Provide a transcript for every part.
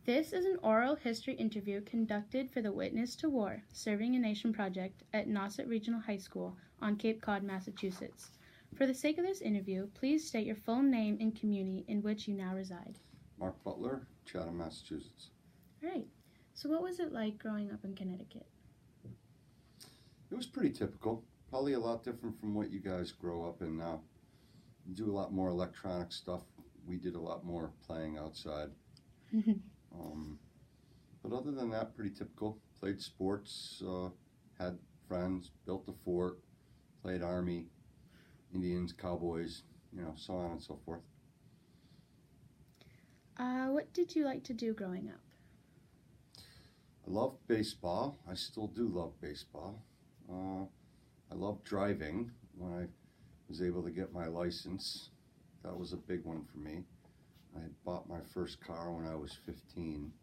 This is an oral history interview conducted for the Witness to War, Serving a Nation project at Nauset Regional High School on Cape Cod, Massachusetts. For the sake of this interview, please state your full name and community in which you now reside. Mark Butler, Chatham, Massachusetts. All right. So what was it like growing up in Connecticut? It was pretty typical. Probably a lot different from what you guys grow up in now. You do a lot more electronic stuff. We did a lot more playing outside. But other than that, pretty typical. Played sports, had friends, built a fort, played Army, Indians, Cowboys, so on and so forth. What did you like to do growing up? I love baseball. I still do love baseball. I love driving. When I was able to get my license, that was a big one for me. I had bought my first car when I was 15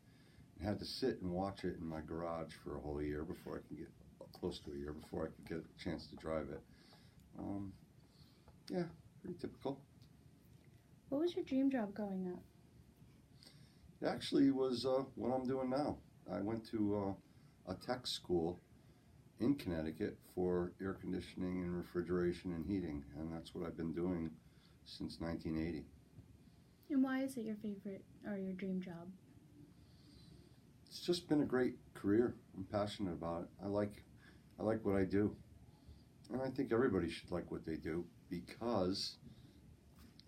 and had to sit and watch it in my garage for a whole year before I could get, close to a year before I could get a chance to drive it. Yeah, pretty typical. What was your dream job growing up? It actually was what I'm doing now. I went to a tech school in Connecticut for air conditioning and refrigeration and heating, and that's what I've been doing since 1980. And why is it your favorite or your dream job? It's just been a great career. I'm passionate about it. I like what I do. And I think everybody should like what they do because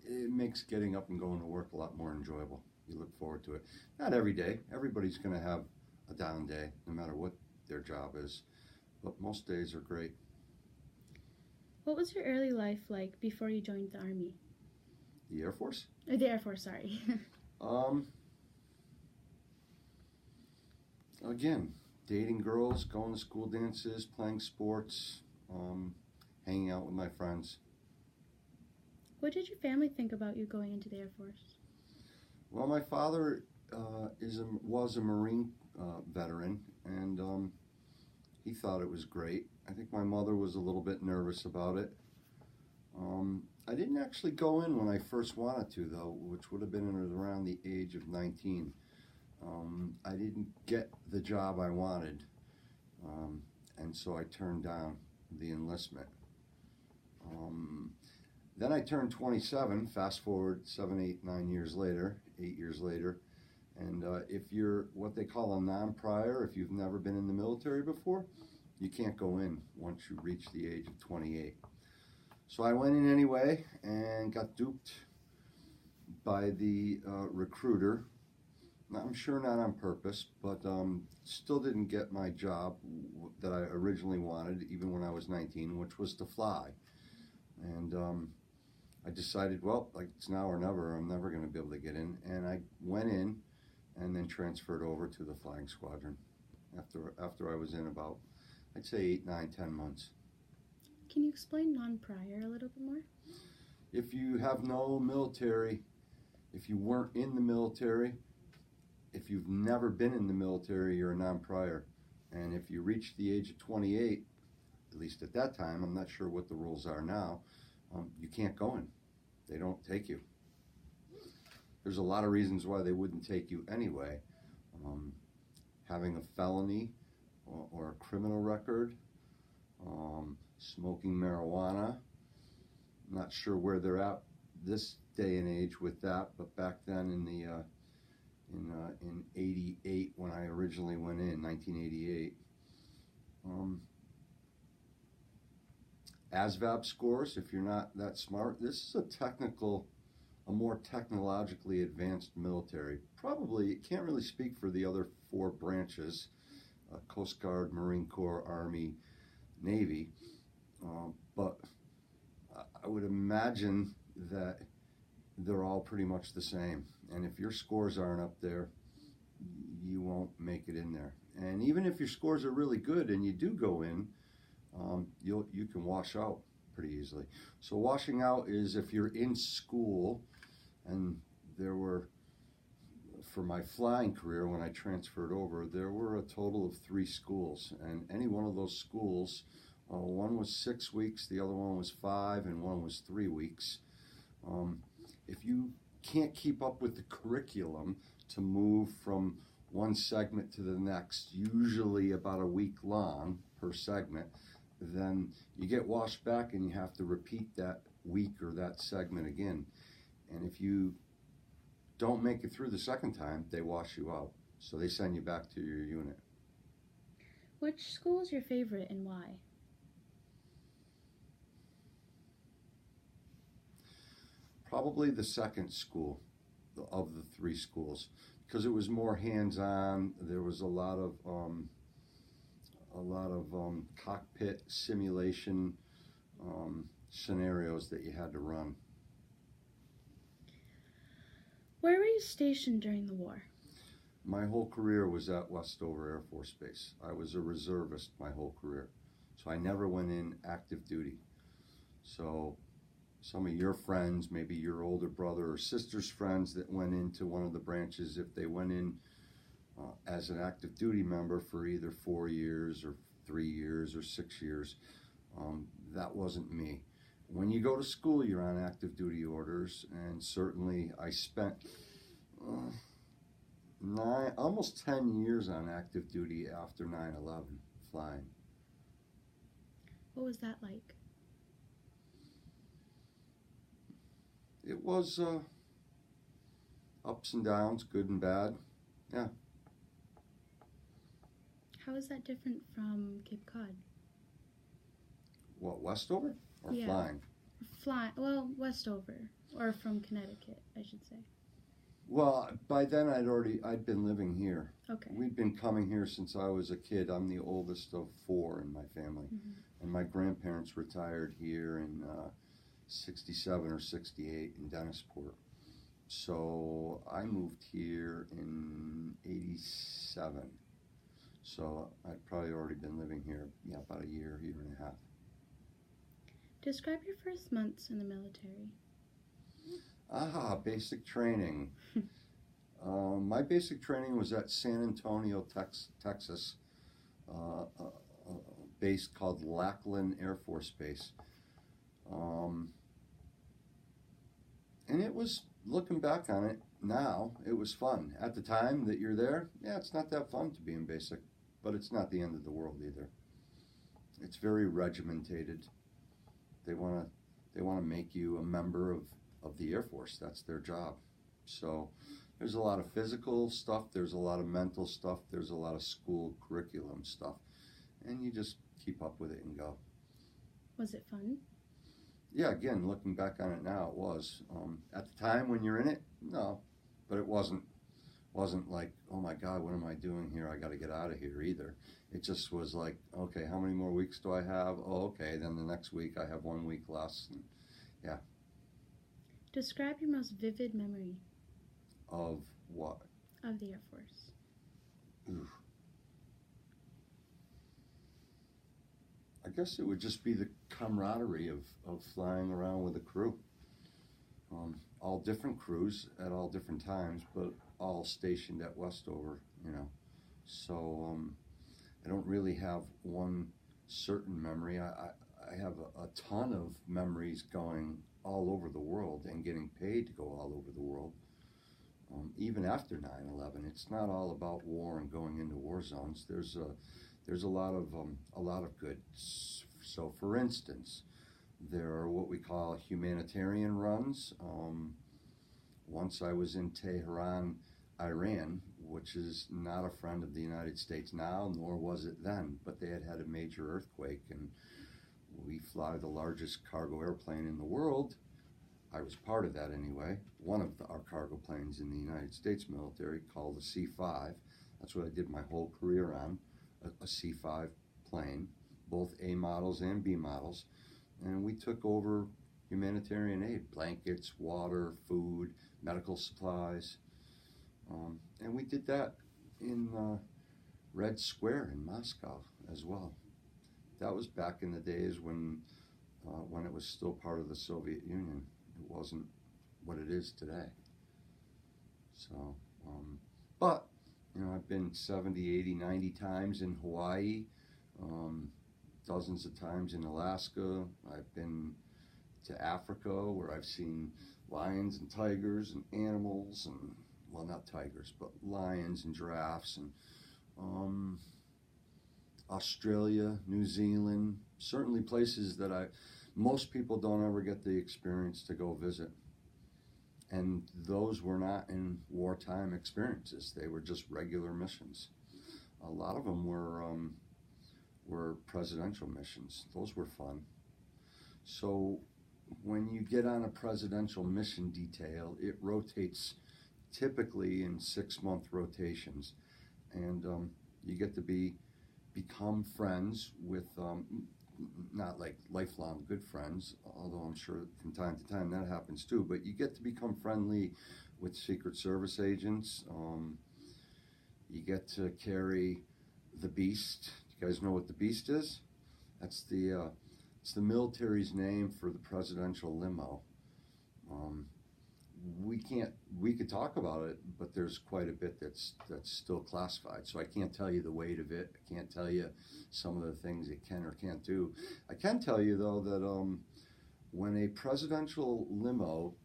it makes getting up and going to work a lot more enjoyable. You look forward to it. Not every day. Everybody's going to have a down day, no matter what their job is. But most days are great. What was your early life like before you joined the Army? The Air Force? Or the Air Force, sorry. Again, dating girls, going to school dances, playing sports, hanging out with my friends. What did your family think about you going into the Air Force? Well, my father was a Marine veteran, and he thought it was great. I think my mother was a little bit nervous about it. I didn't actually go in when I first wanted to, though, which would have been around the age of 19. I didn't get the job I wanted, and so I turned down the enlistment. Then I turned 27, fast forward 7, 8, 9 years later, 8 years later, and if you're what they call a non-prior, if you've never been in the military before, you can't go in once you reach the age of 28. So I went in anyway and got duped by the recruiter. I'm sure not on purpose, but still didn't get my job that I originally wanted, even when I was 19, which was to fly. And I decided, well, like it's now or never. I'm never going to be able to get in. And I went in and then transferred over to the flying squadron after I was in about, I'd say 8, 9, 10 months. Can you explain non-prior a little bit more? If you have no military, if you weren't in the military, if you've never been in the military, you're a non-prior. And if you reach the age of 28, at least at that time, I'm not sure what the rules are now, you can't go in. They don't take you. There's a lot of reasons why they wouldn't take you anyway. Having a felony or a criminal record, smoking marijuana. Not sure where they're at this day and age with that, but back then in 88 when I originally went in, 1988. ASVAB scores, if you're not that smart, this is a more technologically advanced military. Probably, can't really speak for the other 4 branches, Coast Guard, Marine Corps, Army, Navy, but I would imagine that they're all pretty much the same. And if your scores aren't up there, you won't make it in there. And even if your scores are really good and you do go in, you can wash out pretty easily. So washing out is if you're in school, and there were, for my flying career when I transferred over, there were a total of 3 schools, and any one of those schools, one was 6 weeks, the other one was 5, and one was 3 weeks. If you can't keep up with the curriculum to move from one segment to the next, usually about a week long per segment, then you get washed back and you have to repeat that week or that segment again. And if you don't make it through the second time, they wash you out. So they send you back to your unit. Which school is your favorite and why? Probably the second school of the three schools, because it was more hands-on. There was a lot of cockpit simulation scenarios that you had to run. Where were you stationed during the war? My whole career was at Westover Air Force Base. I was a reservist my whole career, so I never went in active duty. So some of your friends, maybe your older brother or sister's friends that went into one of the branches, if they went in as an active duty member for either 4 years or 3 years or 6 years, that wasn't me. When you go to school, you're on active duty orders, and certainly I spent almost 10 years on active duty after 9/11 flying. What was that like? It was ups and downs, good and bad. Yeah. How is that different from Cape Cod? What, Westover or Yeah. flying? Well, Westover, or from Connecticut, I should say. Well, by then I'd been living here. Okay. We'd been coming here since I was a kid. I'm the oldest of 4 in my family. Mm-hmm. And my grandparents retired here in 67 or 68 in Dennisport. So I moved here in 87. So I'd probably already been living here, about a year and a half. Describe your first months in the military. Basic training. My basic training was at San Antonio, Texas, a base called Lackland Air Force Base. And it was, looking back on it now, it was fun. At the time that you're there, it's not that fun to be in basic, but it's not the end of the world either. It's very regimented. They want to make you a member of the Air Force. That's their job. So there's a lot of physical stuff, there's a lot of mental stuff, there's a lot of school curriculum stuff, and you just keep up with it and go. Was it fun? Yeah, again, looking back on it now, it was. At the time when you're in it, no, but it wasn't like, oh my God, what am I doing here? I got to get out of here either. It just was like, okay, how many more weeks do I have? Oh, okay, then the next week I have 1 week less. And, yeah. Describe your most vivid memory. Of what? Of the Air Force. Oof. I guess it would just be the camaraderie of flying around with a crew. All different crews at all different times, but all stationed at Westover, So I don't really have one certain memory. I have a ton of memories going all over the world and getting paid to go all over the world. Even after 9/11, it's not all about war and going into war zones. There's a lot of good. So, for instance, there are what we call humanitarian runs. Once I was in Tehran, Iran, which is not a friend of the United States now, nor was it then, but they had a major earthquake, and we fly the largest cargo airplane in the world. I was part of that anyway. One of our cargo planes in the United States military, called the C-5. That's what I did my whole career on, a C-5 plane, both A models and B models. And we took over humanitarian aid, blankets, water, food, medical supplies. And we did that in Red Square in Moscow as well. That was back in the days when it was still part of the Soviet Union. It wasn't what it is today. So, but, I've been 70, 80, 90 times in Hawaii, dozens of times in Alaska. I've been to Africa, where I've seen lions and tigers and animals and, well, not tigers, but lions and giraffes and Australia, New Zealand, certainly places that most people don't ever get the experience to go visit. And those were not in wartime experiences. They were just regular missions. A lot of them were presidential missions. Those were fun. So when you get on a presidential mission detail, it rotates typically in 6-month rotations. And you get to become friends with, not like lifelong good friends, although I'm sure from time to time that happens too, but you get to become friendly with Secret Service agents. You get to carry the Beast. You guys know what the Beast is? That's it's the military's name for the presidential limo. We could talk about it, but there's quite a bit that's still classified. So I can't tell you the weight of it. I can't tell you some of the things it can or can't do. I can tell you though that when a presidential limo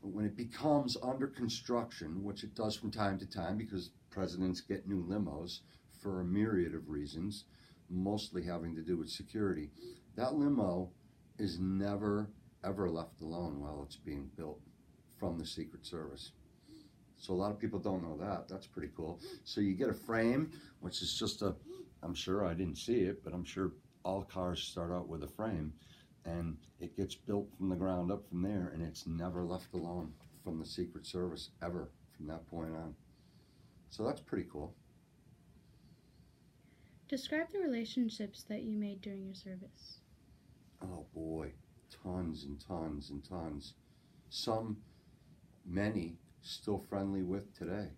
when it becomes under construction, which it does from time to time because presidents get new limos for a myriad of reasons, mostly having to do with security, that limo is never ever left alone while it's being built from the Secret Service. So a lot of people don't know that. That's pretty cool. So you get a frame, which is just I'm sure I didn't see it, but I'm sure all cars start out with a frame, and it gets built from the ground up from there, and it's never left alone from the Secret Service ever from that point on. So that's pretty cool. Describe the relationships that you made during your service. Oh boy, tons and tons and tons. Many still friendly with today,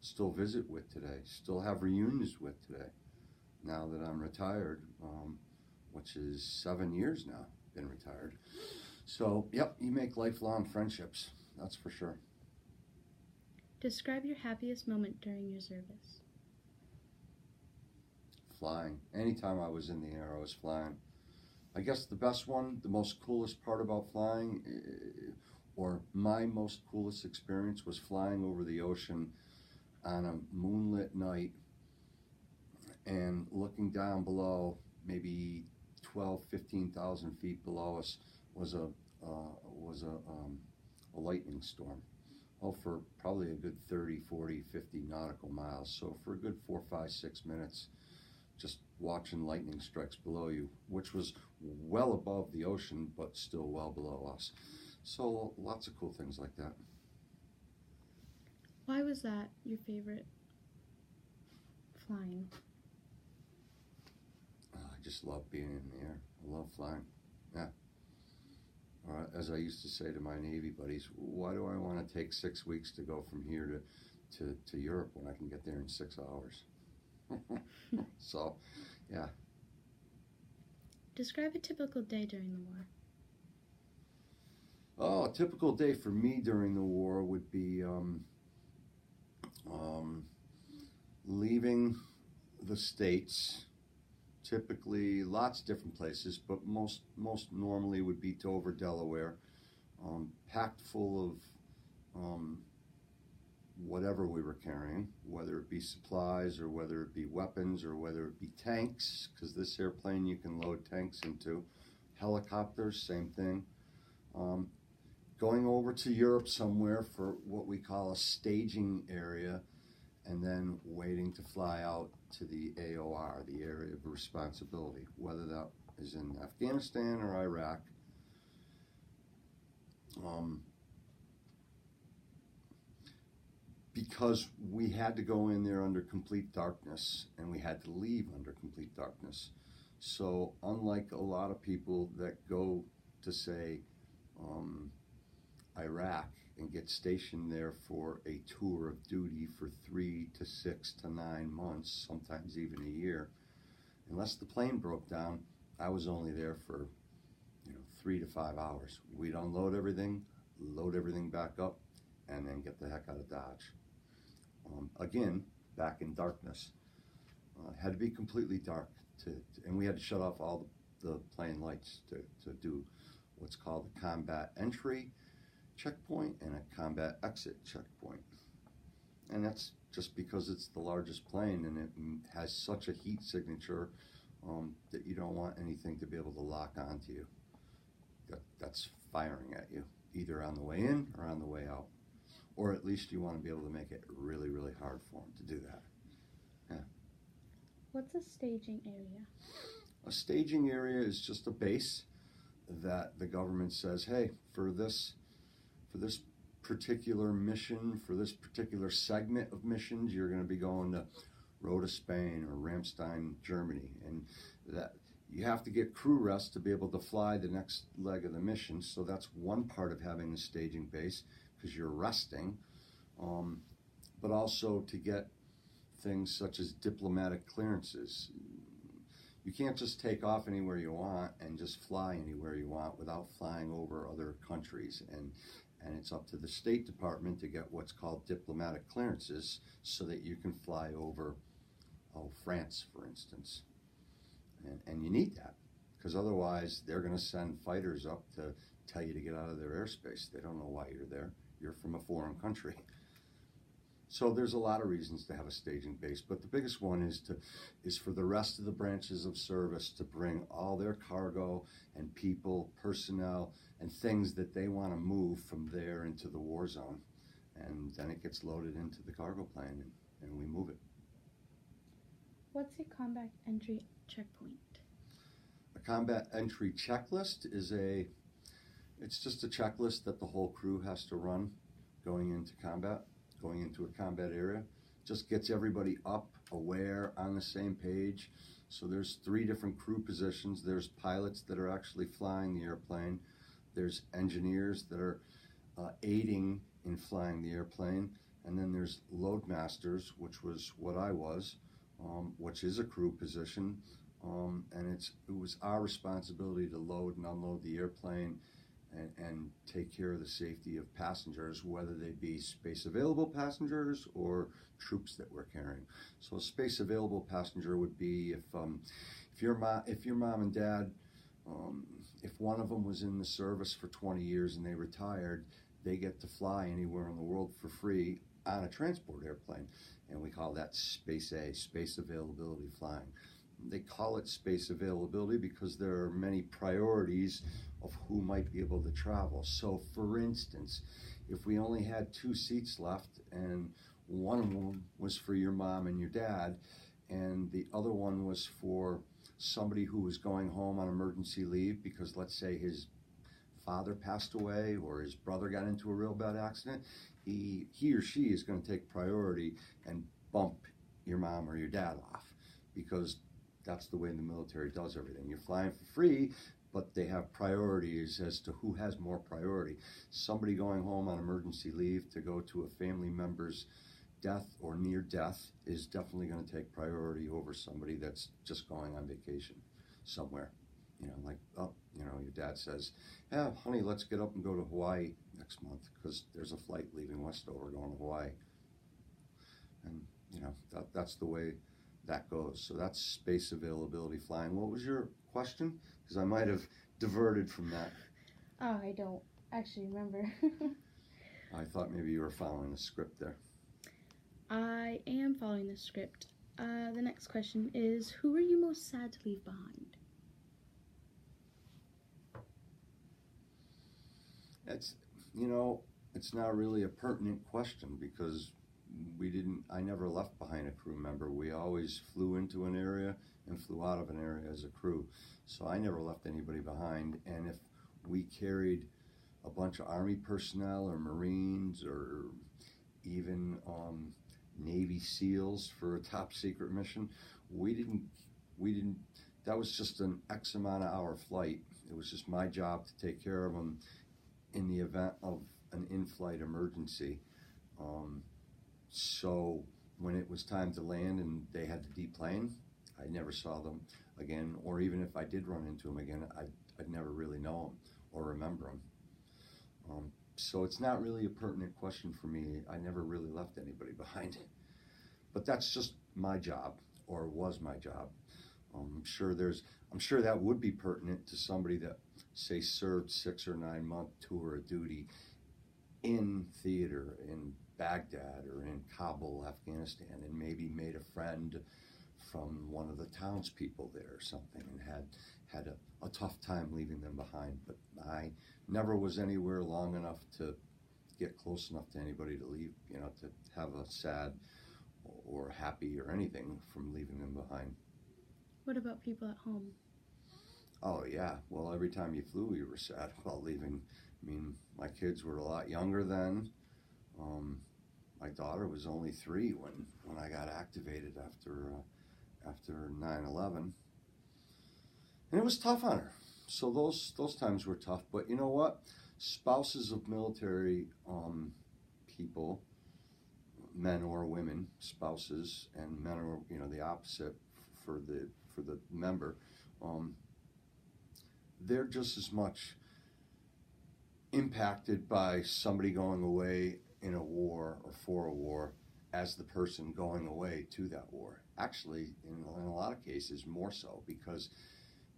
still visit with today, still have reunions with today. Now that I'm retired, which is 7 years now, been retired. So, yep, you make lifelong friendships, that's for sure. Describe your happiest moment during your service. Flying. Anytime I was in the air, I was flying. I guess the best one, the most coolest part about flying, or my most coolest experience, was flying over the ocean on a moonlit night and looking down below, maybe 15,000 feet below us, was a lightning storm. Oh, for probably a good 30, 40, 50 nautical miles. So for a good 4, 5, 6 minutes, just watching lightning strikes below you, which was well above the ocean, but still well below us. So lots of cool things like that. Why was that your favorite flying? I just love being in the air. I love flying. Yeah. As I used to say to my Navy buddies, why do I want to take 6 weeks to go from here to Europe when I can get there in 6 hours? So, yeah. Describe a typical day during the war. Oh, a typical day for me during the war would be leaving the States, typically lots of different places, but most normally would be Dover, Delaware, packed full of whatever we were carrying, whether it be supplies or whether it be weapons or whether it be tanks, because this airplane you can load tanks into, helicopters, same thing. Going over to Europe somewhere for what we call a staging area, and then waiting to fly out to the AOR, the area of responsibility, whether that is in Afghanistan or Iraq. Because we had to go in there under complete darkness, and we had to leave under complete darkness. So unlike a lot of people that go to, say, Iraq and get stationed there for a tour of duty for 3 to 6 to 9 months, sometimes even a year, unless the plane broke down, I was only there for 3 to 5 hours. We'd unload everything, load everything back up, and then get the heck out of Dodge. Again, back in darkness. It had to be completely dark, and we had to shut off all the plane lights to do what's called a combat entry checkpoint and a combat exit checkpoint. And that's just because it's the largest plane and it has such a heat signature that you don't want anything to be able to lock onto you. That's firing at you, either on the way in or on the way out. Or at least you want to be able to make it really, really hard for them to do that. Yeah. What's a staging area? A staging area is just a base that the government says, hey, for this particular mission, for this particular segment of missions, you're going to be going to Rota Spain or Ramstein, Germany, and that you have to get crew rest to be able to fly the next leg of the mission. So that's one part of having a staging base, because you're resting, but also to get things such as diplomatic clearances. You can't just take off anywhere you want and just fly anywhere you want without flying over other countries. And it's up to the State Department to get what's called diplomatic clearances so that you can fly over France, for instance. And you need that, because otherwise they're going to send fighters up to tell you to get out of their airspace. They don't know why you're there. You're from a foreign country. So there's a lot of reasons to have a staging base, but the biggest one is for the rest of the branches of service to bring all their cargo and people, personnel, and things that they want to move from there into the war zone. And then it gets loaded into the cargo plane and we move it. What's a combat entry checkpoint? A combat entry checklist it's just a checklist that the whole crew has to run going into combat, going into a combat area. Just gets everybody up, aware, on the same page. So there's 3 different crew positions. There's pilots that are actually flying the airplane. There's engineers that are aiding in flying the airplane. And then there's load masters, which was what I was, which is a crew position. And it was our responsibility to load and unload the airplane and take care of the safety of passengers, whether they be space available passengers or troops that we're carrying. So a space available passenger would be if your mom and dad, if one of them was in the service for 20 years and they retired, they get to fly anywhere in the world for free on a transport airplane. And we call that space A, space availability flying. They call it space availability because there are many priorities of who might be able to travel. So for instance, if we only had 2 seats left and one of them was for your mom and your dad and the other one was for somebody who was going home on emergency leave because, let's say, his father passed away or his brother got into a real bad accident, he or she is going to take priority and bump your mom or your dad off, because that's the way the military does everything. You're flying for free, but they have priorities as to who has more priority. Somebody going home on emergency leave to go to a family member's death or near death is definitely going to take priority over somebody that's just going on vacation somewhere. Your dad says, yeah, honey, let's get up and go to Hawaii next month because there's a flight leaving Westover going to Hawaii. And, that's the way that goes. So that's space availability flying. What was your question? Because I might have diverted from that. Oh, I don't actually remember. I thought maybe you were following the script there. I am following the script. The next question is, who are you most sad to leave behind? It's not really a pertinent question because I never left behind a crew member. We always flew into an area and flew out of an area as a crew. So I never left anybody behind. And if we carried a bunch of Army personnel or Marines or even Navy SEALs for a top secret mission, we didn't, that was just an X amount of hour flight. It was just my job to take care of them in the event of an in-flight emergency. So when it was time to land and they had to deplane, I never saw them again, or even if I did run into them again, I'd never really know them or remember them. So it's not really a pertinent question for me. I never really left anybody behind. But that's just my job, or was my job. I'm sure that would be pertinent to somebody that, say, served 6 or 9 month tour of duty in theater in Baghdad or in Kabul, Afghanistan, and maybe made a friend from one of the townspeople there or something, and had a tough time leaving them behind. But I never was anywhere long enough to get close enough to anybody to leave, to have a sad or happy or anything from leaving them behind. What about people at home? Oh yeah, well, every time you flew you were sad about leaving. I mean, my kids were a lot younger then. My daughter was only 3 when I got activated after 9/11, and it was tough on her. So those times were tough. But you know what? Spouses of military people, men or women, spouses, and men or the opposite for the member, they're just as much impacted by somebody going away in a war or for a war as the person going away to that war. Actually, in a lot of cases, more so, because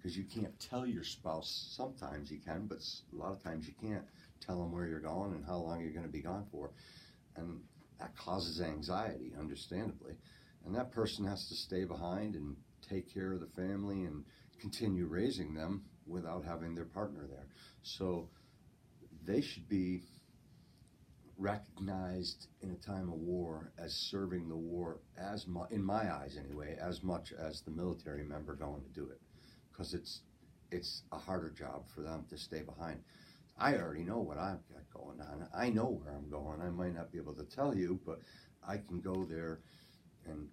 you can't tell your spouse. Sometimes you can, but a lot of times you can't tell them where you're going and how long you're going to be gone for. And that causes anxiety, understandably. And that person has to stay behind and take care of the family and continue raising them without having their partner there. So they should be recognized in a time of war as serving the war as much, in my eyes anyway, as much as the military member going to do it, because it's a harder job for them to stay behind. I already know what I've got going on. I know where I'm going. I might not be able to tell you, but I can go there and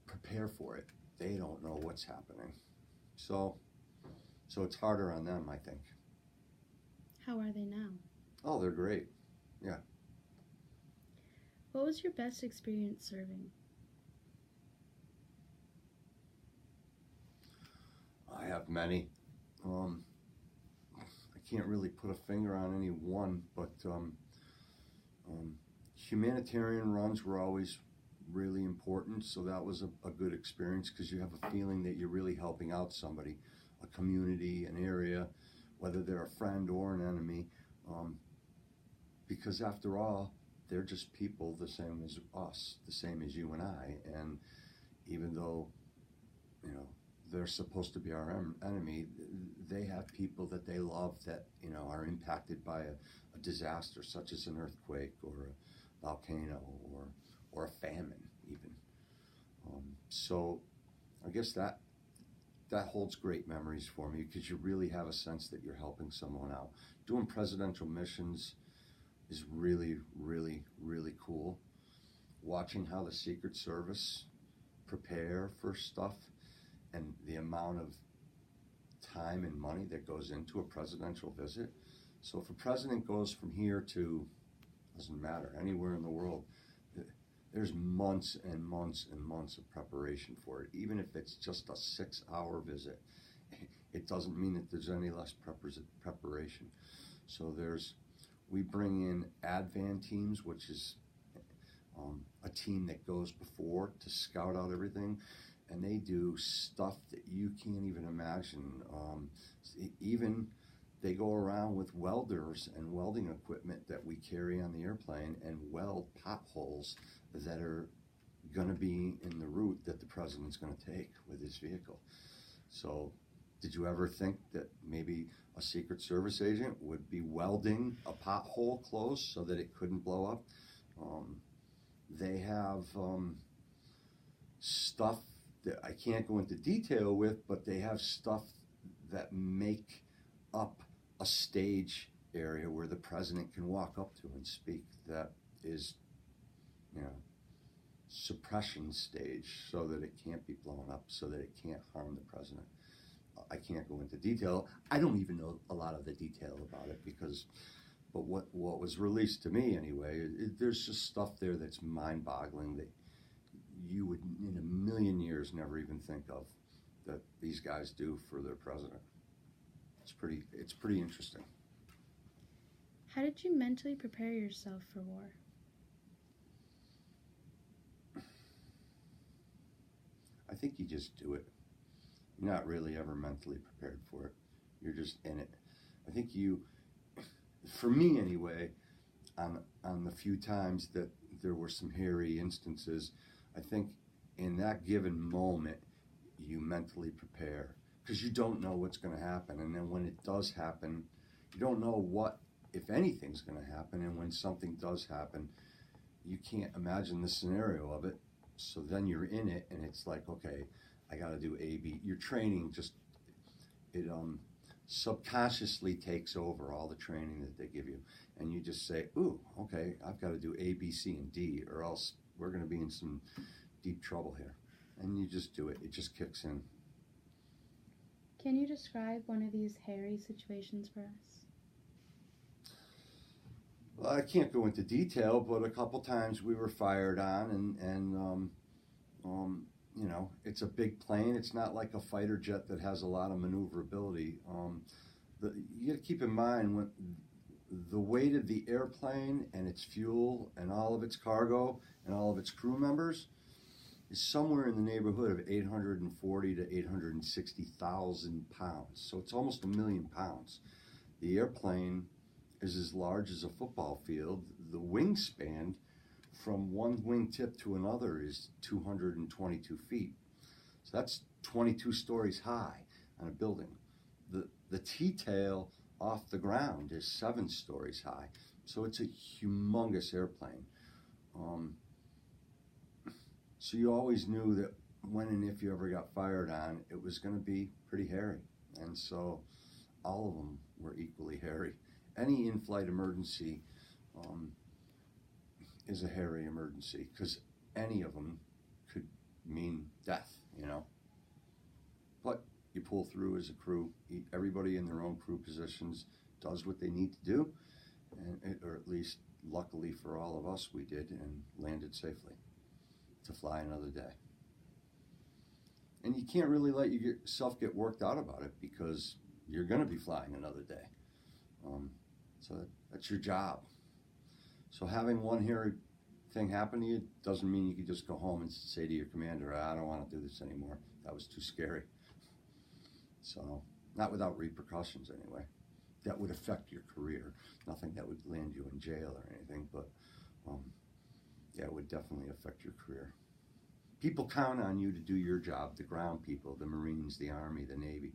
prepare for it. They don't know what's happening. So it's harder on them, I think. How are they now? Oh, they're great. Yeah. What was your best experience serving? I have many. I can't really put a finger on any one, but humanitarian runs were always really important, so that was a good experience, because you have a feeling that you're really helping out somebody, a community, an area, whether they're a friend or an enemy, because after all, they're just people the same as us, the same as you and I, and even though, they're supposed to be our enemy, they have people that they love that, are impacted by a disaster such as an earthquake or a volcano or a famine even. So I guess that holds great memories for me, because you really have a sense that you're helping someone out. Doing presidential missions is really, really, really cool. Watching how the Secret Service prepare for stuff and the amount of time and money that goes into a presidential visit. So if a president goes from here to, doesn't matter, anywhere in the world, there's months and months and months of preparation for it. Even if it's just a 6-hour visit, it doesn't mean that there's any less preparation. So we bring in advan teams, which is a team that goes before to scout out everything, and they do stuff that you can't even imagine. Even they go around with welders and welding equipment that we carry on the airplane and weld potholes that are going to be in the route that the president's going to take with his vehicle. So did you ever think that maybe a Secret Service agent would be welding a pothole closed so that it couldn't blow up? They have stuff that I can't go into detail with, but they have stuff that make up a stage area where the president can walk up to and speak. That is, suppression stage, so that it can't be blown up, so that it can't harm the president. I can't go into detail. I don't even know a lot of the detail about it, but what was released to me anyway, there's just stuff there that's mind-boggling that you would in a million years never even think of that these guys do for their president. It's pretty interesting. How did you mentally prepare yourself for war? I think you just do it. You're not really ever mentally prepared for it. You're just in it. I think for me anyway, on the few times that there were some hairy instances, I think in that given moment, you mentally prepare because you don't know what's going to happen. And then when it does happen, you don't know what, if anything's going to happen. And when something does happen, you can't imagine the scenario of it. So then you're in it and it's like, okay, I got to do A, B. Your training it subconsciously takes over all the training that they give you. And you just say, ooh, okay, I've got to do A, B, C, and D, or else we're going to be in some deep trouble here. And you just do it. It just kicks in. Can you describe one of these hairy situations for us? Well, I can't go into detail, but a couple times we were fired on, and you know, it's a big plane. It's not like a fighter jet that has a lot of maneuverability. You got to keep in mind when the weight of the airplane and its fuel and all of its cargo and all of its crew members is somewhere in the neighborhood of 840 to 860,000 pounds. So it's almost 1 million pounds. The airplane is as large as a football field. The wingspan from one wingtip to another is 222 feet. So that's 22 stories high on a building. The T-tail off the ground is 7 stories high. So it's a humongous airplane. So you always knew that when and if you ever got fired on, it was going to be pretty hairy. And so all of them were equally hairy. Any in-flight emergency is a hairy emergency because any of them could mean death, you know. But you pull through as a crew. Everybody in their own crew positions does what they need to do, or at least luckily for all of us, we did, and landed safely to fly another day. And you can't really let yourself get worked out about it because you're going to be flying another day. So that's your job. So having one hairy thing happen to you doesn't mean you can just go home and say to your commander, I don't want to do this anymore. That was too scary. So not without repercussions anyway. That would affect your career. Nothing that would land you in jail or anything, but yeah, it would definitely affect your career. People count on you to do your job, the ground people, the Marines, the Army, the Navy,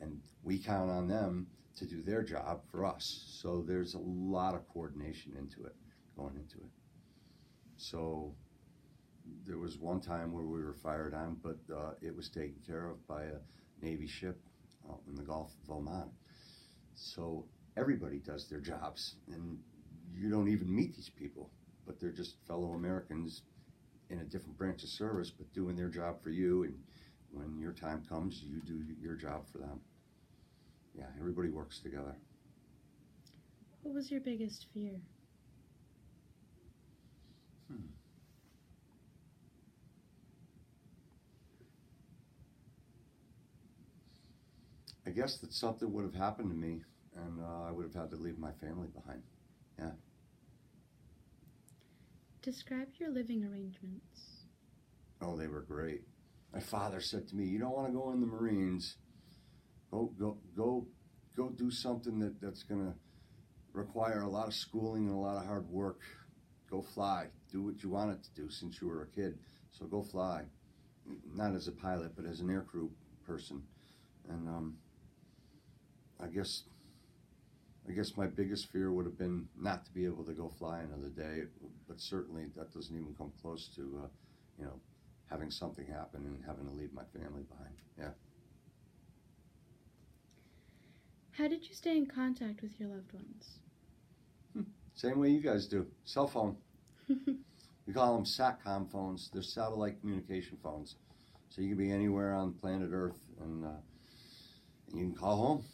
and we count on them to do their job for us. So there's a lot of coordination going into it. So there was one time where we were fired on, but it was taken care of by a Navy ship out in the Gulf of Oman. So everybody does their jobs, and you don't even meet these people, but they're just fellow Americans in a different branch of service, but doing their job for you, and when your time comes, you do your job for them. Yeah, everybody works together. What was your biggest fear? I guess that something would have happened to me, and I would have had to leave my family behind. Yeah. Describe your living arrangements. Oh, they were great. My father said to me, "You don't want to go in the Marines. Go do something that's going to require a lot of schooling and a lot of hard work. Go fly. Do what you wanted to do since you were a kid. So go fly. Not as a pilot, but as an aircrew person." And I guess my biggest fear would have been not to be able to go fly another day, but certainly that doesn't even come close to, having something happen and having to leave my family behind. Yeah. How did you stay in contact with your loved ones? Same way you guys do. Cell phone. We call them SATCOM phones. They're satellite communication phones. So you can be anywhere on planet Earth, and you can call home.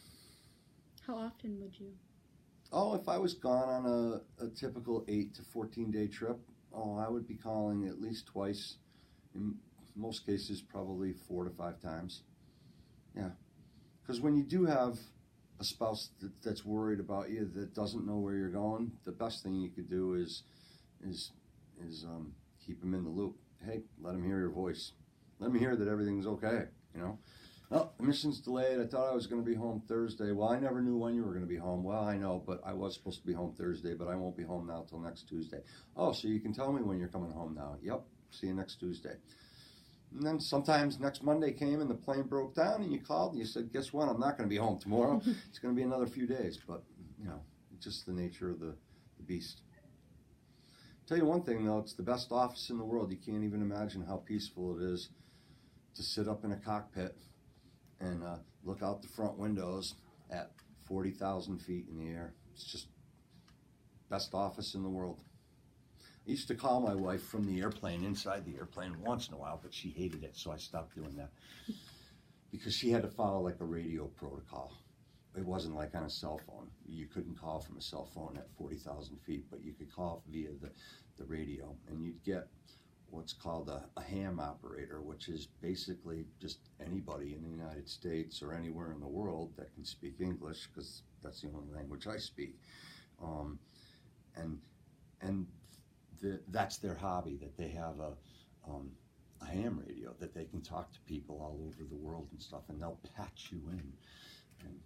How often would you? Oh, if I was gone on a typical 8 to 14 day trip, I would be calling at least twice. In most cases, probably 4 to 5 times. Yeah. Because when you do have a spouse that's worried about you, that doesn't know where you're going, the best thing you could do is keep them in the loop. Hey, let them hear your voice. Let them hear that everything's okay, Oh, the mission's delayed. I thought I was going to be home Thursday. Well, I never knew when you were going to be home. Well, I know, but I was supposed to be home Thursday, but I won't be home now till next Tuesday. Oh, so you can tell me when you're coming home now. Yep, see you next Tuesday. And then sometimes next Monday came and the plane broke down and you called and you said, guess what? I'm not going to be home tomorrow. It's going to be another few days. But, just the nature of the beast. Tell you one thing, though, it's the best office in the world. You can't even imagine how peaceful it is to sit up in a cockpit and look out the front windows at 40,000 feet in the air. It's just best office in the world. I used to call my wife from the airplane, inside the airplane, once in a while, but she hated it, so I stopped doing that. Because she had to follow like a radio protocol. It wasn't like on a cell phone. You couldn't call from a cell phone at 40,000 feet, but you could call via the radio, and you'd get what's called a ham operator, which is basically just anybody in the United States or anywhere in the world that can speak English, because that's the only language I speak. That's their hobby, that they have a ham radio, that they can talk to people all over the world and stuff, and they'll patch you in.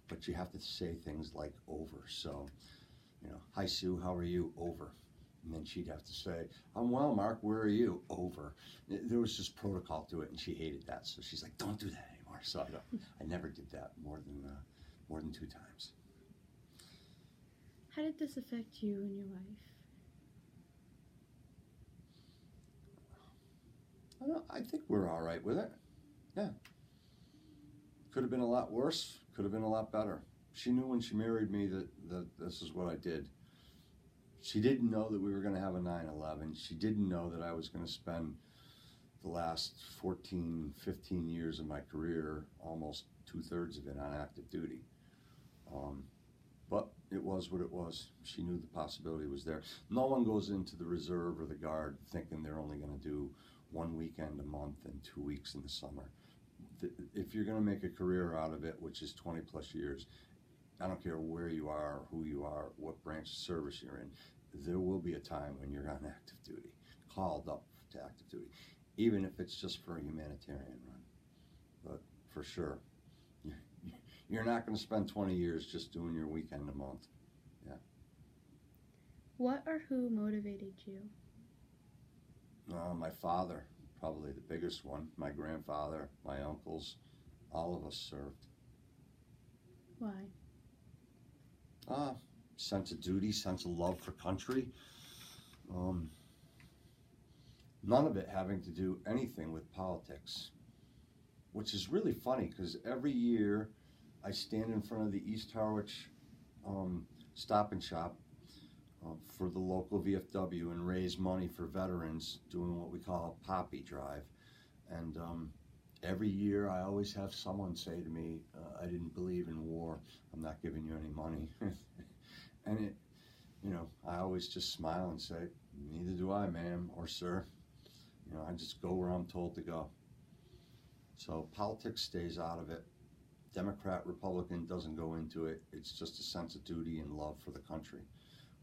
But you have to say things like over. So, hi Sue, how are you? Over. And then she'd have to say, I'm well, Mark, where are you? Over. There was just protocol to it, and she hated that. So she's like, don't do that anymore. So I never did that more than 2 times. How did this affect you and your wife? I think we're all right with it. Yeah. Could have been a lot worse. Could have been a lot better. She knew when she married me that this is what I did. She didn't know that we were going to have a 9/11. She didn't know that I was going to spend the last 14, 15 years of my career, almost 2/3 of it, on active duty. But it was what it was. She knew the possibility was there. No one goes into the reserve or the guard thinking they're only going to do 1 weekend a month and 2 weeks in the summer. If you're going to make a career out of it, which is 20 plus years, I don't care where you are, who you are, what branch of service you're in, there will be a time when you're on active duty, called up to active duty, even if it's just for a humanitarian run. But for sure, you're not going to spend 20 years just doing your weekend a month. Yeah. What or who motivated you? My father, probably the biggest one. My grandfather, my uncles, all of us served. Why? Sense of duty, sense of love for country. None of it having to do anything with politics, which is really funny because every year I stand in front of the East Harwich Stop and Shop for the local VFW and raise money for veterans, doing what we call a poppy drive. And every year I always have someone say to me, I didn't believe in war, I'm not giving you any money. And I always just smile and say, neither do I, ma'am or sir. I just go where I'm told to go. So politics stays out of it. Democrat, Republican doesn't go into it. It's just a sense of duty and love for the country,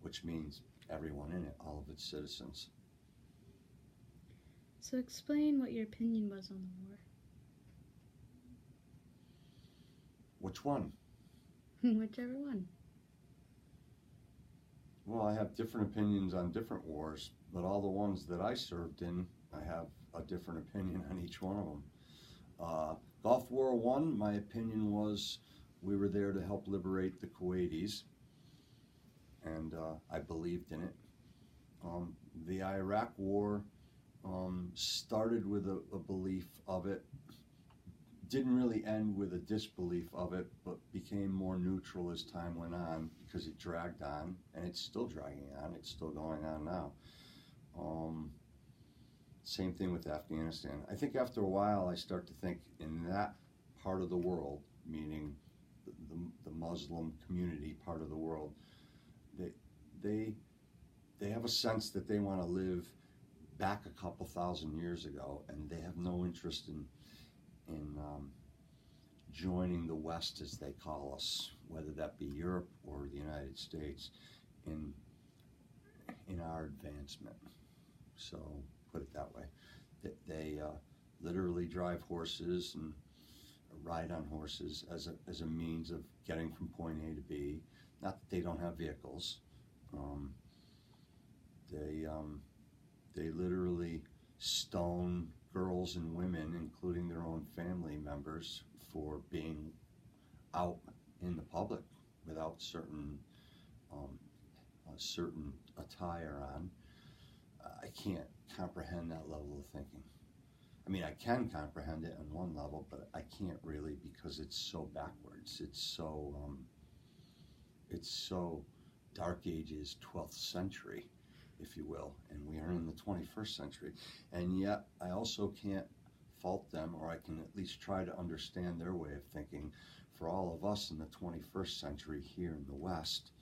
which means everyone in it, all of its citizens. So explain what your opinion was on the war. Which one? Whichever one. Well, I have different opinions on different wars, but all the ones that I served in, I have a different opinion on each one of them. Gulf War I, my opinion was we were there to help liberate the Kuwaitis, and I believed in it. The Iraq War started with a belief of it, didn't really end with a disbelief of it, but became more neutral as time went on because it dragged on, and it's still dragging on. It's still going on now. Same thing with Afghanistan. I think after a while I start to think in that part of the world, meaning the Muslim community part of the world, they have a sense that they want to live back a couple thousand years ago, and they have no interest in joining the West, as they call us, whether that be Europe or the United States, in our advancement. So put it that way. They literally drive horses and ride on horses as a means of getting from point A to B. Not that they don't have vehicles. They literally stone girls and women, including their own family members, for being out in the public without certain attire on. I can't comprehend that level of thinking. I mean, I can comprehend it on one level, but I can't really, because it's so backwards. It's so Dark Ages, 12th century, if you will, and we are in the 21st century. And yet, I also can't fault them, or I can at least try to understand their way of thinking. For all of us in the 21st century here in the West,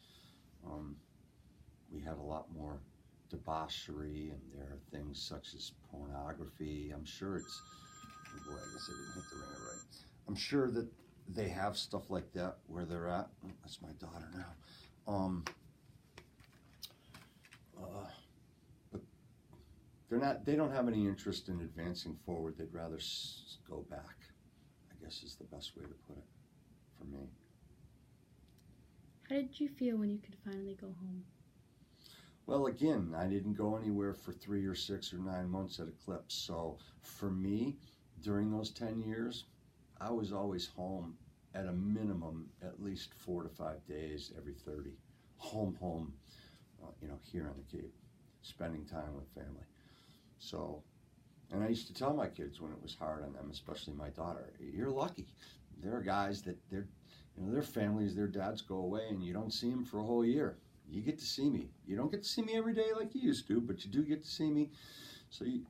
we have a lot more debauchery, and there are things such as pornography. I'm sure it's, oh boy, I guess I didn't hit the ringer right. I'm sure that they have stuff like that where they're at. Oh, that's my daughter now. But they don't have any interest in advancing forward. They'd rather go back, I guess is the best way to put it for me. How did you feel when you could finally go home? Well, again, I didn't go anywhere for 3 or 6 or 9 months at a clip. So for me, during those 10 years, I was always home at a minimum, at least 4 to 5 days every 30. Home, here on the Cape, spending time with family. So, and I used to tell my kids when it was hard on them, especially my daughter, you're lucky. There are guys that their families, their dads go away and you don't see them for a whole year. You get to see me. You don't get to see me every day like you used to, but you do get to see me. So you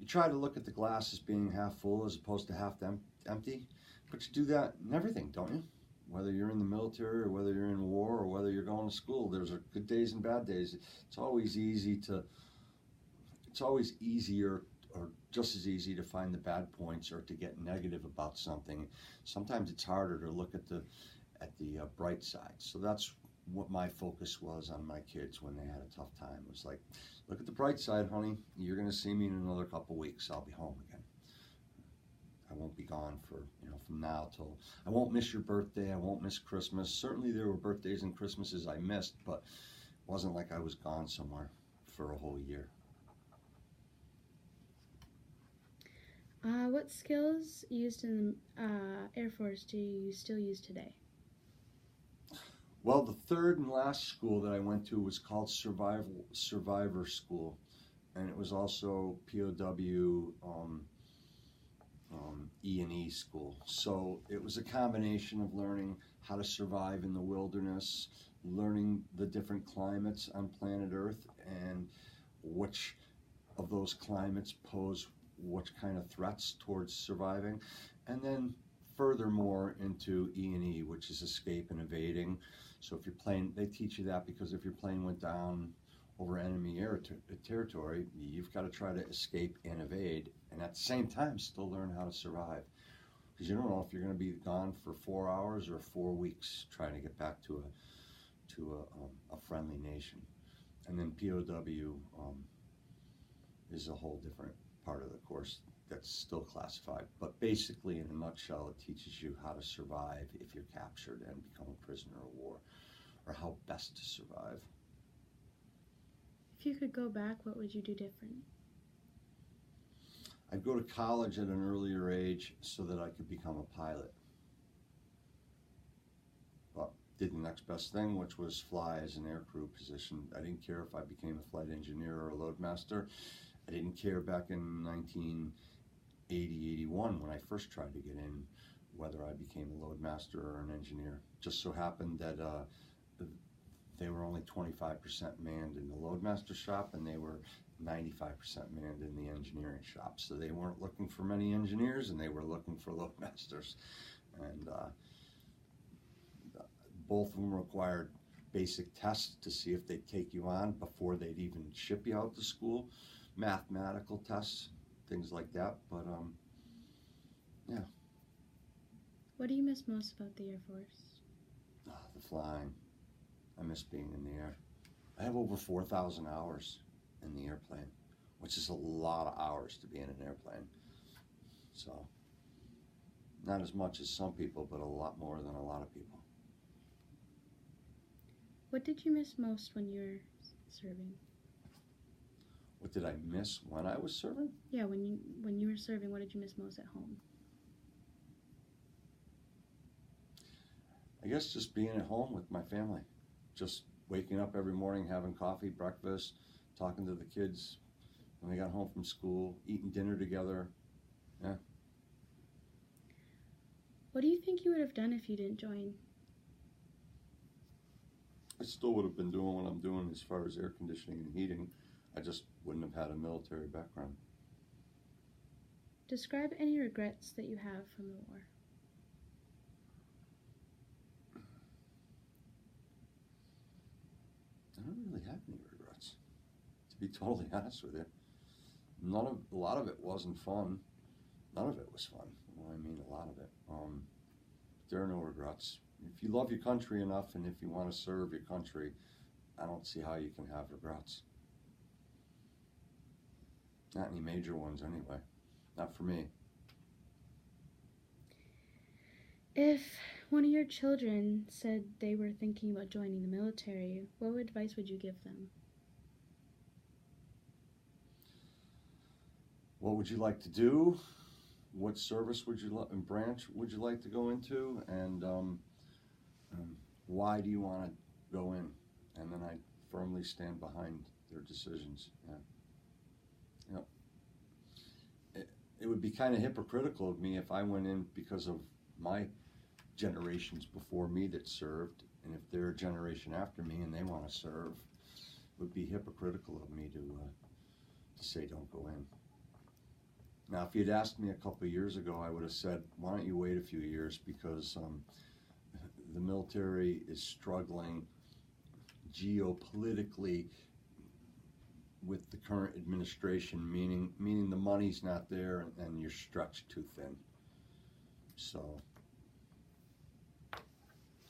try to look at the glass as being half full as opposed to half empty. But you do that in everything, don't you? Whether you're in the military or whether you're in war or whether you're going to school, there's good days and bad days. It's always easier or just as easy to find the bad points or to get negative about something. Sometimes it's harder to look at the bright side. So that's what my focus was on my kids when they had a tough time. It was like, look at the bright side, honey. You're going to see me in another couple weeks. I'll be home again. I won't be gone for, from now till, I won't miss your birthday. I won't miss Christmas. Certainly there were birthdays and Christmases I missed, but it wasn't like I was gone somewhere for a whole year. What skills used in the Air Force do you still use today? Well, the third and last school that I went to was called Survivor School, and it was also POW E&E school. So it was a combination of learning how to survive in the wilderness, learning the different climates on planet Earth, and which of those climates pose what kind of threats towards surviving, and then furthermore into E&E, which is escape and evading. So if your plane, they teach you that because if your plane went down over enemy territory, you've got to try to escape and evade, and at the same time still learn how to survive. Because you don't know if you're going to be gone for 4 hours or 4 weeks trying to get back to a friendly nation. And then POW is a whole different part of the course that's still classified. But basically, in a nutshell, it teaches you how to survive if you're captured and become a prisoner of war, or how best to survive. If you could go back, what would you do different? I'd go to college at an earlier age so that I could become a pilot. But did the next best thing, which was fly as an aircrew position. I didn't care if I became a flight engineer or a loadmaster. I didn't care back in 1980, 81 when I first tried to get in whether I became a loadmaster or an engineer. Just so happened that they were only 25% manned in the loadmaster shop and they were 95% manned in the engineering shop. So they weren't looking for many engineers and they were looking for loadmasters. And both of them required basic tests to see if they'd take you on before they'd even ship you out to school. Mathematical tests, things like that, but yeah. What do you miss most about the Air Force? The flying. I miss being in the air. I have over 4,000 hours in the airplane, which is a lot of hours to be in an airplane. So Not as much as some people, but a lot more than a lot of people. What did you miss most when you were serving? What did I miss when I was serving? Yeah, when you were serving, what did you miss most at home? I guess just being at home with my family. Just waking up every morning, having coffee, breakfast, talking to the kids when they got home from school, eating dinner together. Yeah. What do you think you would have done if you didn't join? I still would have been doing what I'm doing as far as air conditioning and heating. I just wouldn't have had a military background. Describe any regrets that you have from the war. I don't really have any regrets, to be totally honest with you. A lot of it wasn't fun. None of it was fun. Well, I mean, a lot of it. There are no regrets. If you love your country enough and if you want to serve your country, I don't see how you can have regrets. Not any major ones anyway. Not for me. If one of your children said they were thinking about joining the military, what advice would you give them? What would you like to do? What service would you and branch would you like to go into? And why do you want to go in? And then I firmly stand behind their decisions. Yeah. It would be kind of hypocritical of me if I went in because of my generations before me that served, and if they're a generation after me and they want to serve, it would be hypocritical of me to say don't go in. Now, if you'd asked me a couple of years ago, I would have said, why don't you wait a few years, because the military is struggling geopolitically with the current administration, meaning the money's not there and you're stretched too thin. So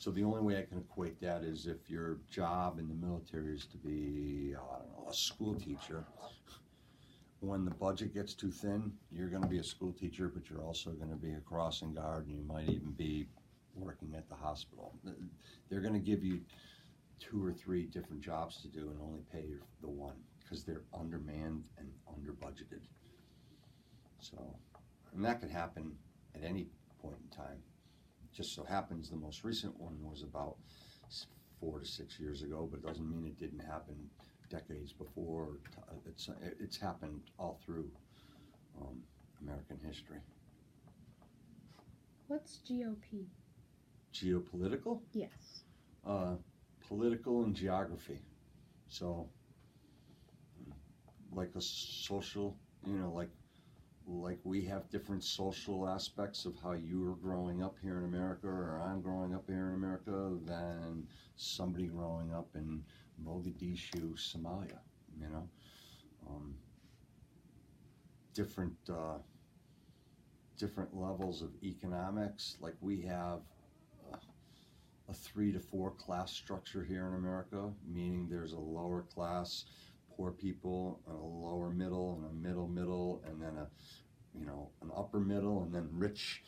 the only way I can equate that is if your job in the military is to be, I don't know, a school teacher. When the budget gets too thin, you're going to be a school teacher, but you're also going to be a crossing guard, and you might even be working at the hospital. They're going to give you 2 or 3 different jobs to do and only pay you the one, because they're undermanned and under budgeted. So, and that could happen at any point in time. Just so happens the most recent one was about 4 to 6 years ago, but it doesn't mean it didn't happen decades before. It's happened all through American history. What's GOP? Geopolitical? Yes. Political and geography. So, like a social, like we have different social aspects of how you were growing up here in America, or I'm growing up here in America, than somebody growing up in Mogadishu, Somalia. Different levels of economics. Like we have a 3 to 4 class structure here in America, meaning there's a lower class, poor people, and a lower middle, and a middle, and then an upper middle, and then rich.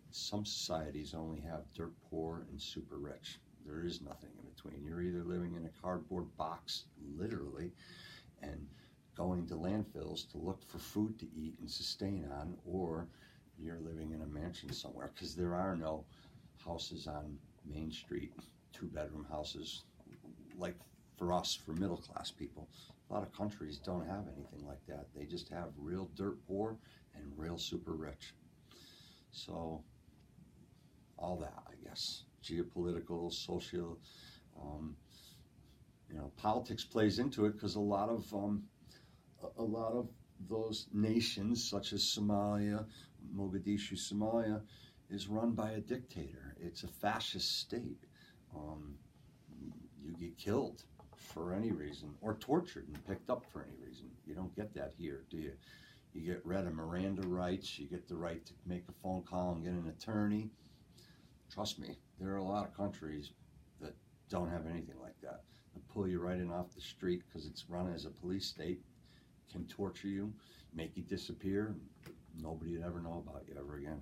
Some societies only have dirt poor and super rich. There is nothing in between. You're either living in a cardboard box, literally, and going to landfills to look for food to eat and sustain on, or you're living in a mansion somewhere, because there are no houses on Main Street, 2-bedroom houses, like for us, for middle class people. A lot of countries don't have anything like that. They just have real dirt poor and real super rich. So, all that, I guess. Geopolitical, social, politics plays into it, because a lot of those nations, such as Somalia, Mogadishu, Somalia, is run by a dictator. It's a fascist state. You get killed for any reason, or tortured and picked up for any reason. You don't get that here, do you? You get read a Miranda rights, you get the right to make a phone call and get an attorney. Trust me, there are a lot of countries that don't have anything like that. They'll pull you right in off the street because it's run as a police state, can torture you, make you disappear. Nobody would ever know about you ever again.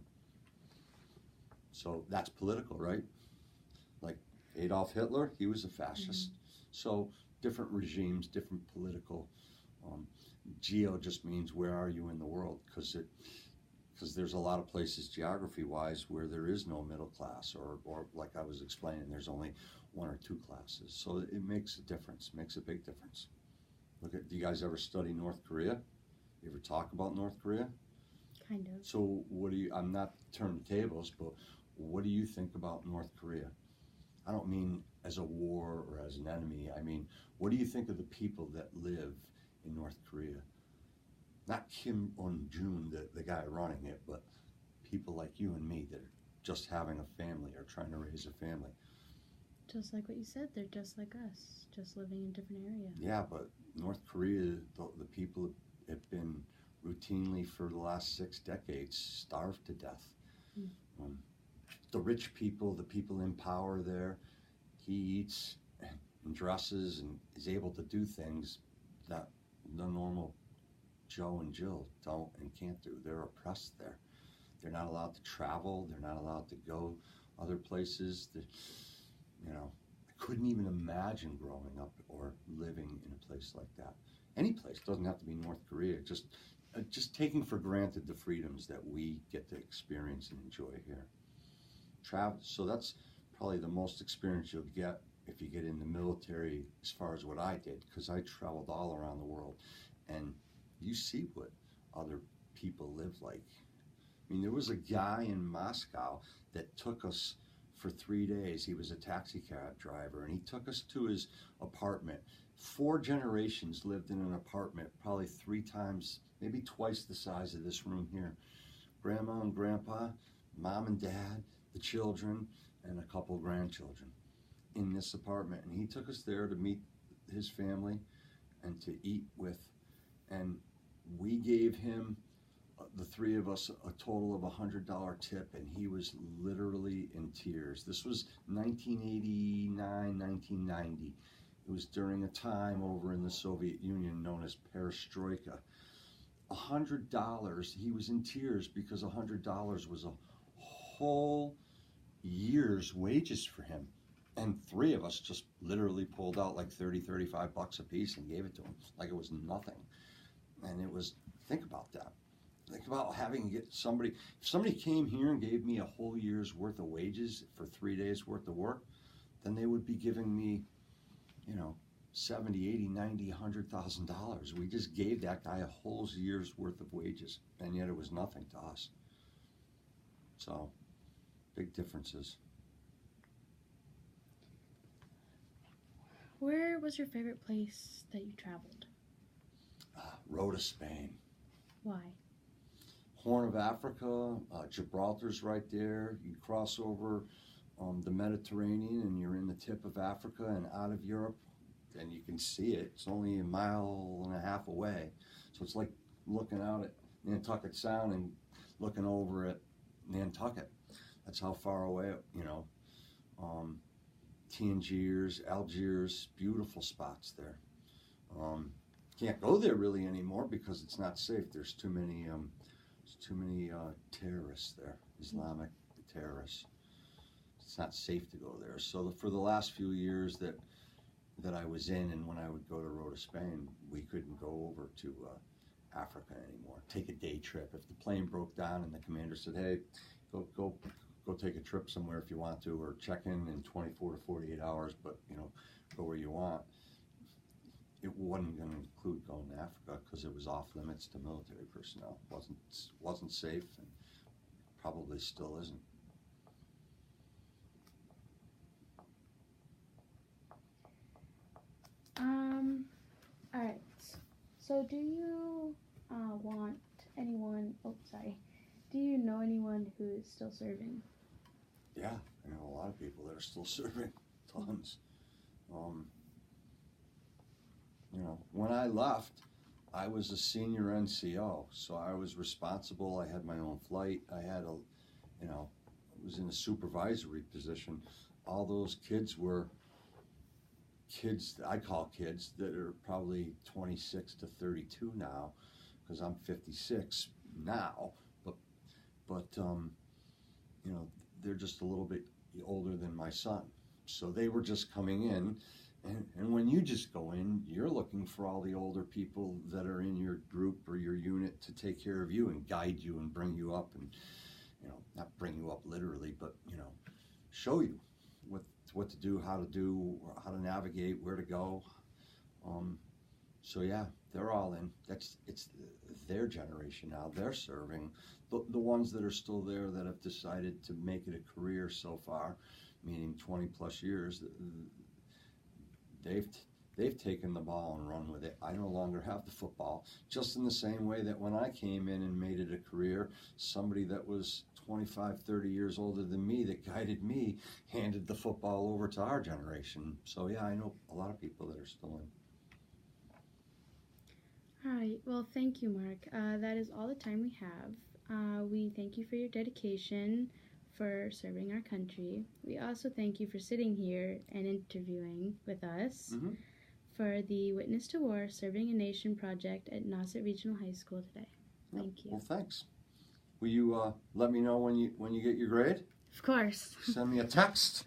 So that's political, right? Like Adolf Hitler, he was a fascist. So different regimes, different political. Geo just means where are you in the world, because there's a lot of places geography-wise where there is no middle class, or like I was explaining, there's only one or two classes. So it makes a difference, makes a big difference. Do you guys ever study North Korea? You ever talk about North Korea? Kind of. So I'm not turning the tables, but what do you think about North Korea? I don't mean as a war or as an enemy. I mean, what do you think of the people that live in North Korea? Not Kim Un-jun, the guy running it, but people like you and me that are just having a family or trying to raise a family. Just like what you said, they're just like us, just living in a different area. Yeah, but North Korea, the people have been routinely for the last 6 decades starved to death. The rich people, the people in power there, he eats and dresses and is able to do things that the normal Joe and Jill don't and can't do. They're oppressed there. They're not allowed to travel. They're not allowed to go other places. I couldn't even imagine growing up or living in a place like that. Any place, doesn't have to be North Korea. Just taking for granted the freedoms that we get to experience and enjoy here. Travel. So that's probably the most experience you'll get if you get in the military, as far as what I did, because I traveled all around the world, and you see what other people live like. I mean, there was a guy in Moscow that took us for 3 days. He was a taxi cab driver, and he took us to his apartment. 4 generations lived in an apartment, probably 3 times, maybe twice the size of this room here. Grandma and grandpa, mom and dad, the children, and a couple grandchildren in this apartment. And he took us there to meet his family and to eat with. And we gave him, the 3 of us, a total of $100 tip, and he was literally in tears. This was 1989, 1990. It was during a time over in the Soviet Union known as perestroika. $100, he was in tears because $100 was a whole year's wages for him. And 3 of us just literally pulled out like 30, 35 bucks a piece and gave it to him like it was nothing. And it was, think about that. Think about having to get somebody, if somebody came here and gave me a whole year's worth of wages for 3 days worth of work, then they would be giving me, $70, $80, $90, $100,000. We just gave that guy a whole year's worth of wages, and yet it was nothing to us. So, big differences. Where was your favorite place that you traveled? Rota Spain. Why? Horn of Africa, Gibraltar's right there. You cross over the Mediterranean and you're in the tip of Africa and out of Europe, and you can see it. It's only 1.5 miles away. So it's like looking out at Nantucket Sound and looking over at Nantucket. That's how far away, Tangiers, Algiers, beautiful spots there. Can't go there really anymore because it's not safe. There's too many terrorists there, Islamic terrorists. It's not safe to go there. So for the last few years that I was in, and when I would go to Rota Spain, we couldn't go over to Africa anymore. Take a day trip. If the plane broke down and the commander said, "Hey, go take a trip somewhere if you want to, or check in 24 to 48 hours, but go where you want." It wasn't going to include going to Africa because it was off limits to military personnel. Wasn't safe, and probably still isn't. All right. So, do you want anyone? Oh, sorry. Do you know anyone who is still serving? Yeah, I know a lot of people that are still serving. Tons. When I left, I was a senior NCO, so I was responsible. I had my own flight. I had was in a supervisory position. All those kids were kids that I call kids that are probably 26 to 32 now, because I'm 56 now. But they're just a little bit older than my son. So they were just coming in. And when you just go in, you're looking for all the older people that are in your group or your unit to take care of you and guide you and bring you up and, not bring you up literally, but, show you what to do, how to navigate, where to go. So yeah, they're all in. It's their generation now. They're serving. The ones that are still there that have decided to make it a career so far, meaning 20 plus years, they've taken the ball and run with it. I no longer have the football, just in the same way that when I came in and made it a career, somebody that was 25, 30 years older than me that guided me handed the football over to our generation. So yeah, I know a lot of people that are still in. All right. Well, thank you, Mark. That is all the time we have. We thank you for your dedication for serving our country. We also thank you for sitting here and interviewing with us for the Witness to War Serving a Nation project at Nauset Regional High School today. Thank you. Well, thanks. Will you let me know when you get your grade? Of course. Send me a text.